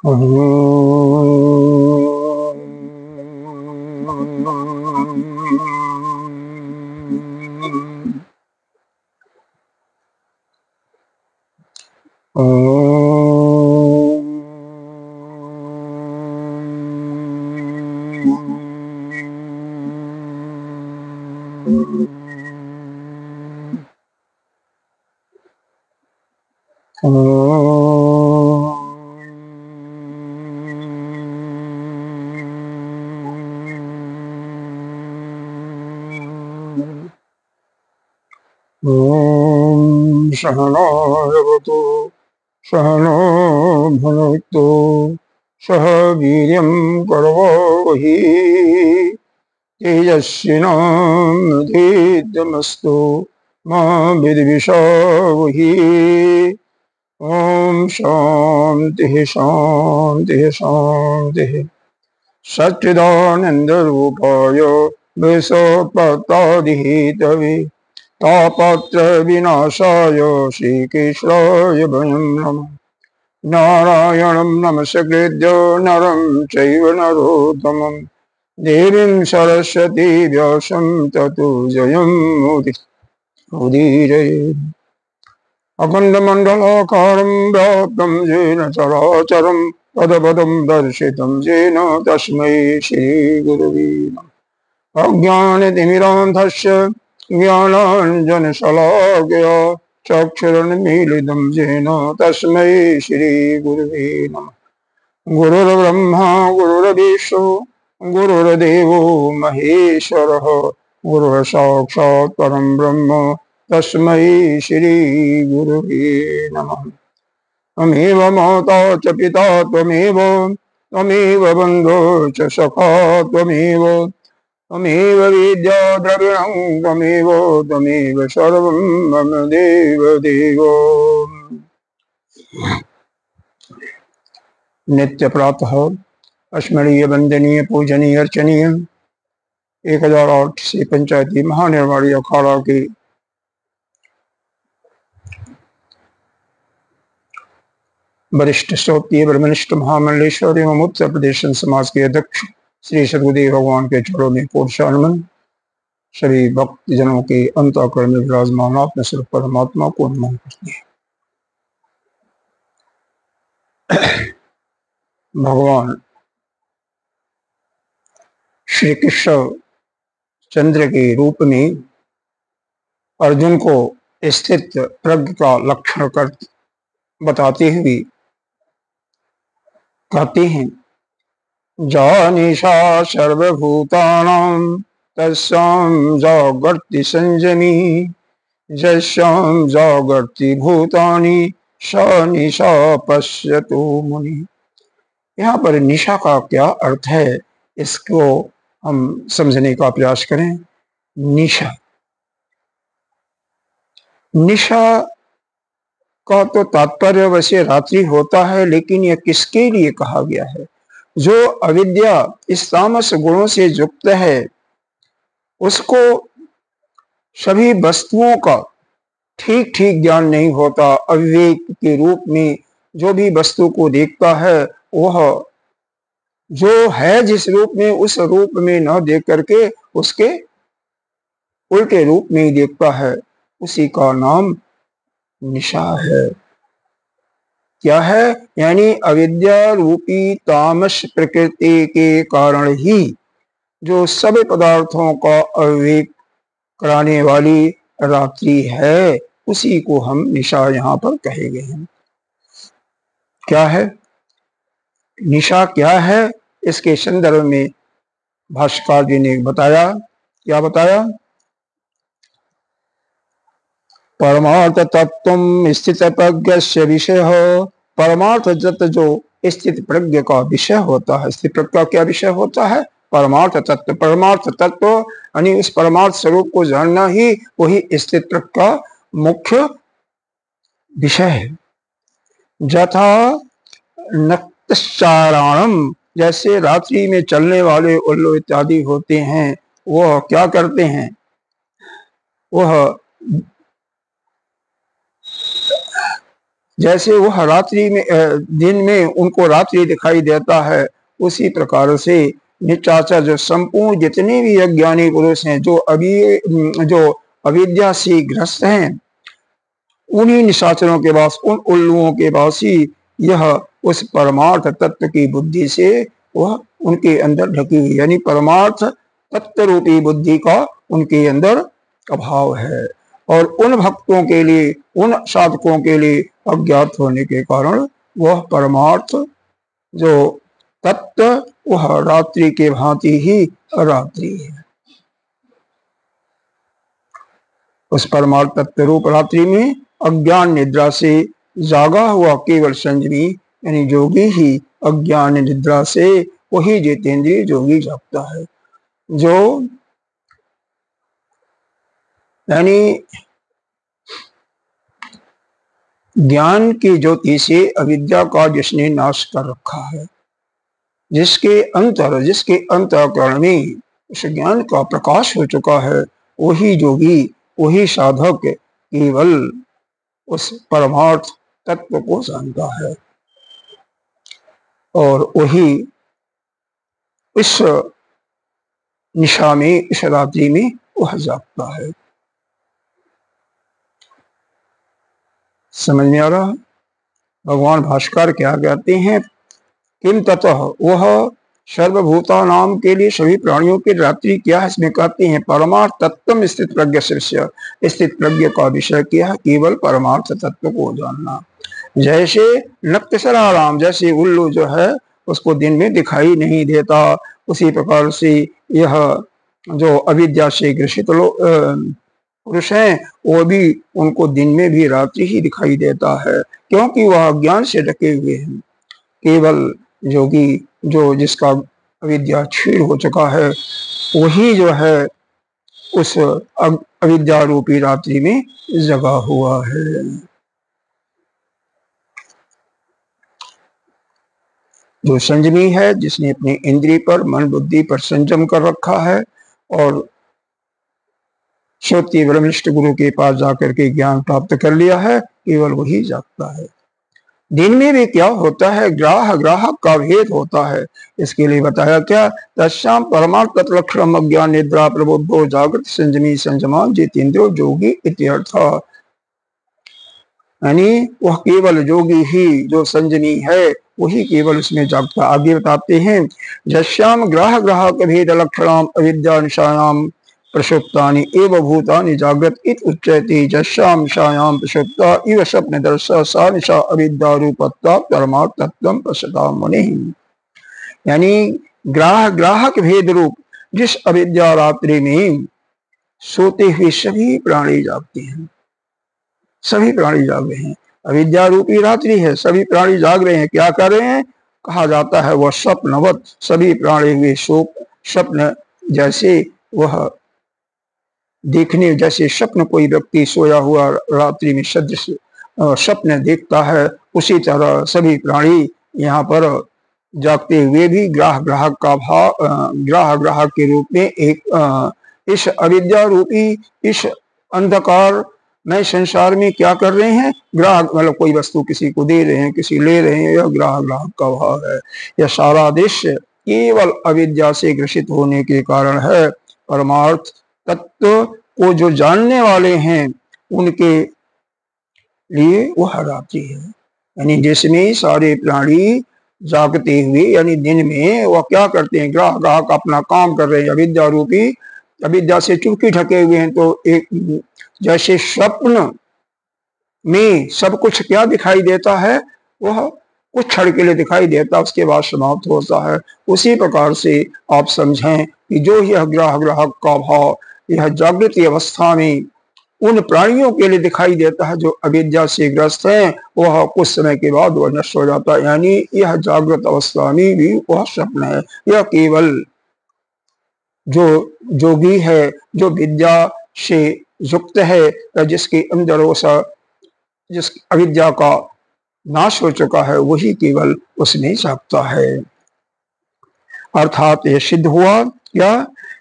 ॐ सहनो भवतु सहनो भुनक्तु सह वीर्यं करवावहै तेजस्विनावधीतमस्तु मा विद्विषावहै। ओम शांति शांति शांति। सच्चिदानंद रूपाय विश्वोत्पत्तादिहेतवे तापत्र विनाशाय श्रीकृष्णाय वयं नमः। नारायणं नमस्कृत्य नरं चैव नरोत्तमं देवीं सरस्वती व्यासं ततो जयमुदीरये। अखण्डमण्डलाकारं व्याप्तं येन चराचरं पदपदं दर्शितं येन तस्मै श्रीगुरवे नमः। अज्ञानतिमिरान्धस्य ज्ञानाञ्जनशलाकया चक्षुरुन्मीलितं येन तस्मै श्रीगुरवे नमः। गुरुर्ब्रह्मा गुरुर्विष्णु गुरुर्देवो महेश्वरः गुरुर्साक्षात् परं ब्रह्म तस्मै श्रीगुरवे नमः। त्वमेव माता च पिता त्वमेव त्वमेव बन्धो च सखा त्वमेव त्वमेव विद्या द्रविणं त्वमेव त्वमेव सर्वं मम देवदेव। नित्य प्रातः स्मरणीय वंदनीय पूजनीय अर्चनीय 1008 से पंचायती महानिर्वाणी अखाड़ा की वरिष्ठ श्रोत्रिय ब्रह्मनिष्ठ महामंडलेश्वर एवं उत्तर प्रदेश समाज के अध्यक्ष श्री सदगुरुदेव भगवान के चरणों में कोटि सभी भक्तजनों के अंतःकरण में विराजमान आत्म स्वरूप परमात्मा को नमन करते हैं। भगवान श्री कृष्ण चंद्र के रूप में अर्जुन को स्थित प्रज्ञ का लक्षण कर बताते हुए कहते हैं, जानिशा सर्वभूतानां तस्यां जागर्ति संयमी यस्यां जागर्ति भूतानि स निशा पश्यतो मुनि। यहाँ पर निशा का क्या अर्थ है, इसको हम समझने का प्रयास करें। निशा निशा का तो तात्पर्य वैसे रात्रि होता है, लेकिन यह किसके लिए कहा गया है? जो अविद्या इस तामस गुणों से युक्त है, उसको सभी वस्तुओं का ठीक ठीक ज्ञान नहीं होता। अविवेक के रूप में जो भी वस्तु को देखता है, वह जो है जिस रूप में, उस रूप में न देख करके उसके उल्टे रूप में ही देखता है। उसी का नाम निशा है। क्या है? यानी अविद्या रूपी तामस प्रकृति के कारण ही जो सब पदार्थों का अविवेक कराने वाली रात्रि है, उसी को हम निशा यहाँ पर कहे गए हैं। क्या है निशा? क्या है? इसके संदर्भ में भाष्यकार जी ने बताया। क्या बताया? परमार्थ तत्व स्थित प्रज्ञ विषय हो। परमार्थ तत्व जो स्थित प्रज्ञ का विषय होता है। स्थित प्रज्ञ का क्या विषय होता है? परमार्थ तत्व। परमार्थ तत्व यानी उस परमार्थ स्वरूप को जानना ही वही स्थित प्रज्ञ का मुख्य विषय है। यथा नक्तचाराणम, जैसे रात्रि में चलने वाले उल्लू इत्यादि होते हैं, वह क्या करते हैं? वह जैसे वह रात्रि में दिन में उनको रात्रि दिखाई देता है, उसी प्रकार से निचाचर जो संपूर्ण जितने भी अज्ञानी पुरुष हैं, जो अविद्या से ग्रस्त हैं, उन्हीं निशाचरों के पास, उन उल्लुओं के पास ही यह उस परमार्थ तत्व की बुद्धि से वह उनके अंदर ढकी हुई, यानी परमार्थ तत्व रूपी बुद्धि का उनके अंदर अभाव है। और उन भक्तों के लिए, उन साधकों के लिए अज्ञात होने के कारण वह परमार्थ जो तत्व वह रात्रि के भांति ही रात्रि है। उस परमार्थ तत्व रूप रात्रि में अज्ञान निद्रा से जागा हुआ केवल संयमी यानी जोगी ही अज्ञान निद्रा से वही जितेंद्रिय जोगी जागता है, जो यानी ज्ञान की ज्योति से अविद्या का जिसने नाश कर रखा है, जिसके अंतःकरण में उस ज्ञान का प्रकाश हो चुका है, वही जोगी, वही साधक केवल उस परमार्थ तत्व को जानता है और वही इस निशा में, इस रात्रि में वह जागता है। समझ में आ रहा? भगवान भास्कर क्या कहते हैं? किम ततः, वह सर्वभूता नाम के लिए सभी प्राणियों की रात्रि क्या है? इसमें कहते हैं परमार्थ तत्व स्थित प्रज्ञ शिष्य, स्थित प्रज्ञ का विषय क्या है? केवल परमार्थ तत्व को जानना। जैसे नक्तसराराम, जैसे उल्लू जो है उसको दिन में दिखाई नहीं देता, उसी प्रकार से यह जो अविद्या से ग्रसित पुरुष हैं, वो भी उनको दिन में भी रात्रि ही दिखाई देता है, क्योंकि वह अज्ञान से ढके हुए हैं। केवल योगी जो जिसका अविद्या क्षीण हो चुका है, वही जो है उस अविद्या रूपी रात्रि में जगा हुआ है। जो संयमी है, जिसने अपनी इंद्रिय पर, मन बुद्धि पर संयम कर रखा है और श्रोत्रिय ब्रह्मनिष्ठ गुरु के पास जाकर के ज्ञान प्राप्त कर लिया है, केवल वही जागता है। दिन में भी क्या होता है? ग्राहक का भेद होता है। इसके लिए बताया क्या? तस्याम परमार्थ तत्लक्षणम अज्ञान निद्रा प्रबुद्धो जागृत संयमी संयमान जितेंद्रियो जोगी इत्यर्थ। यानी वह केवल जोगी ही, जो संयमी है, वही केवल उसमें जागता। आगे बताते हैं, जश्याम ग्राहक भेद लक्षणाम अविद्या निशायाम प्रसुप्तानि एव भूतानि जागृत इत उच्यते। जश्याम निशायाम प्रसुप्ता इव स्वप्न दर्शा सा निशा अविद्या रूपत्वा परमार्थ तत्वं पश्यता मुनिः। यानी ग्राहक भेद रूप जिस अविद्या रात्रि में सोते हुए सभी प्राणी जागते हैं, सभी प्राणी जाग रहे हैं। अविद्या रूपी रात्रि है, सभी प्राणी जाग रहे हैं। क्या कर रहे हैं? कहा जाता है वह स्वप्नवत, सभी प्राणी हुए स्वप्न जैसे, वह देखने जैसे स्वप्न कोई व्यक्ति सोया हुआ रात्रि में सदृश स्वप्न देखता है, उसी तरह सभी प्राणी यहाँ पर जागते हुए भी ग्राहक के रूप में एक इस अविद्या रूपी इस अंधकार में संसार में क्या कर रहे हैं? ग्राहक मतलब कोई वस्तु किसी को दे रहे हैं, किसी ले रहे हैं, यह ग्राहक का भाव है। यह सारा दृश्य केवल अविद्या से ग्रसित होने के कारण है। परमार्थ तत्व को जो जानने वाले हैं, उनके लिए वह रात्रि है। यानी जिसमें सारे प्राणी जागते हुए, यानी दिन में वह क्या करते हैं? ग्राहक अपना काम कर रहे हैं, अविद्या रूपी, अविद्या से चुपके ढके हुए हैं। तो एक जैसे स्वप्न में सब कुछ क्या दिखाई देता है? वह कुछ क्षण के लिए दिखाई देता, उसके बाद समाप्त होता है। उसी प्रकार से आप समझें कि जो यह ग्राहक का भाव यह जागृति अवस्था में उन प्राणियों के लिए दिखाई देता है जो अविद्या से ग्रस्त हैं, वह कुछ समय के बाद वह नष्ट हो जाता है। यानी यह जागृत अवस्था में भी वह स्वप्न है। यह केवल जो जोगी है, जो विद्या से युक्त है, जिसके अंदर जिस अविद्या का नाश हो चुका है, वही केवल उसमें जागता है। अर्थात यह सिद्ध हुआ क्या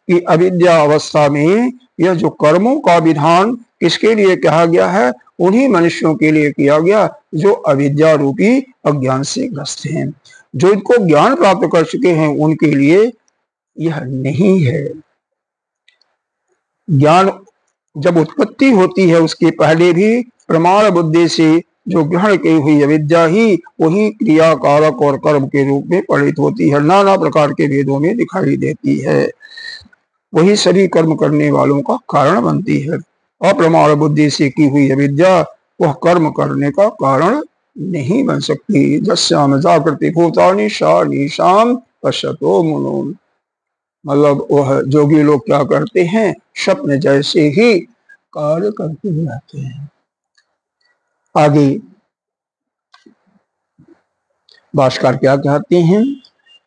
कि अविद्या अवस्था में यह जो कर्मों का विधान किसके लिए कहा गया है? उन्हीं मनुष्यों के लिए किया गया जो अविद्या रूपी अज्ञान से ग्रस्त हैं। जो इनको ज्ञान प्राप्त कर चुके हैं उनके लिए यह नहीं है। ज्ञान जब उत्पत्ति होती है उसके पहले भी प्रमाण बुद्धि से जो ग्रहण की हुई अविद्या ही वही क्रिया कारक और कर्म के रूप में परिणित होती है, नाना प्रकार के भेदों में दिखाई देती है। वही सभी कर्म करने वालों का कारण बनती है। अप्रमाण बुद्धि से की हुई अविद्या वह कर्म करने का कारण नहीं बन सकती। जस्याम जागृति भूतानि सा निशाम पश्यतो मुनो। मतलब वह जोगी लोग क्या करते हैं, स्वप्न जैसे ही कार्य करते रहते हैं। आगे भाष्कर क्या कहते हैं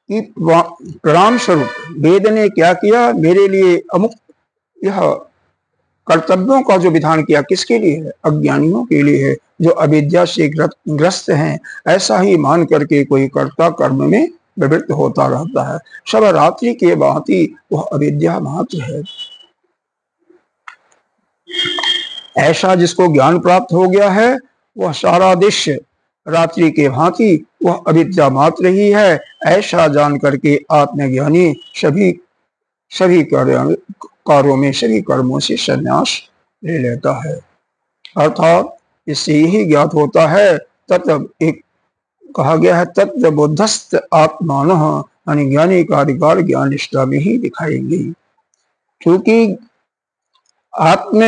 कि प्रणाम स्वरूप वेद ने क्या किया, मेरे लिए अमुक यह कर्तव्यों का जो विधान किया किसके लिए है, अज्ञानियों के लिए है, जो अविद्या से ग्रस्त हैं। ऐसा ही मान करके कोई कर्ता कर्म में प्रवृत्त होता रहता है। सब रात्रि के भांति वह अविद्या मात्र है। ऐसा जिसको ज्ञान प्राप्त हो गया है वह सारा दृश्य रात्रि के भांति वह अविद्या मात्र ही है। ऐसा जान करके आत्मज्ञानी सभी कार्यों में सभी कर्मों से संन्यास ले लेता है। अर्थात इससे यही ज्ञात होता है, तत्व एक कहा गया है, तत्व बुद्धस्त आत्मानः, यानी ज्ञानी का अधिकार ज्ञान निष्ठा में ही दिखाएंगे। क्योंकि आत्म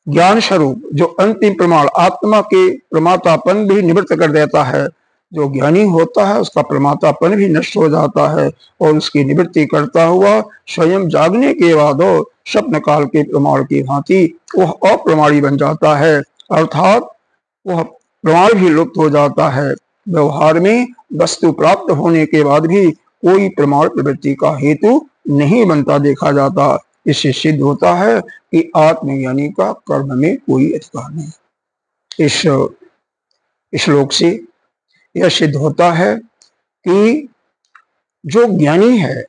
ज्ञान स्वरूप जो अंतिम प्रमाण आत्मा के प्रमातापन भी निवृत्त कर देता है। जो ज्ञानी होता है उसका प्रमातापन भी नष्ट हो जाता है और उसकी निवृत्ति करता हुआ स्वयं जागने के बाद स्वप्न काल के प्रमाण की भांति वह अप्रमाणी बन जाता है। अर्थात वह प्रमाण भी लुप्त हो जाता है। व्यवहार में वस्तु प्राप्त होने के बाद भी कोई प्रमाण प्रवृत्ति का हेतु नहीं बनता देखा जाता। इससे सिद्ध होता है कि आत्मज्ञानी का कर्म में कोई अधिकार नहीं। इस श्लोक से यह सिद्ध होता है कि जो ज्ञानी है,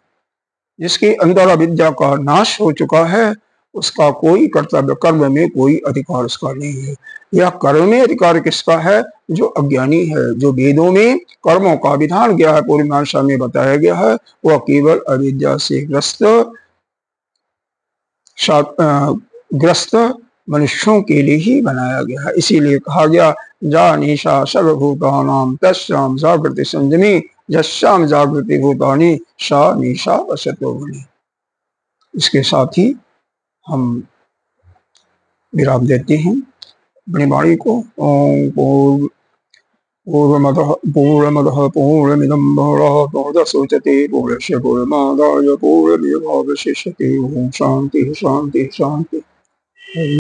जिसके अंदर अविद्या का नाश हो चुका है, उसका कोई कर्तव्य कर्म में कोई अधिकार उसका नहीं है। यह कर्म में अधिकार किसका है, जो अज्ञानी है। जो वेदों में कर्मों का विधान गया है, पूर्व मीमांसा में बताया गया है, वह केवल अविद्या से ग्रस्त मनुष्यों के लिए ही बनाया गया है। इसीलिए कहा गया जानीशा सर्वभूतानां तस्यां जागृति संयमी यस्यां जागृति भूतानि सा निशा वसतो मुनि। इसके साथ ही हम विराम देते हैं अपनी वाणी को। ओम पूर्णमदः पूर्णमिदं पूर्णमुदच्यते पूर्णस्य पूर्णमादाय पूर्णमेवावशिष्यते। ओम शांति शांति शांति।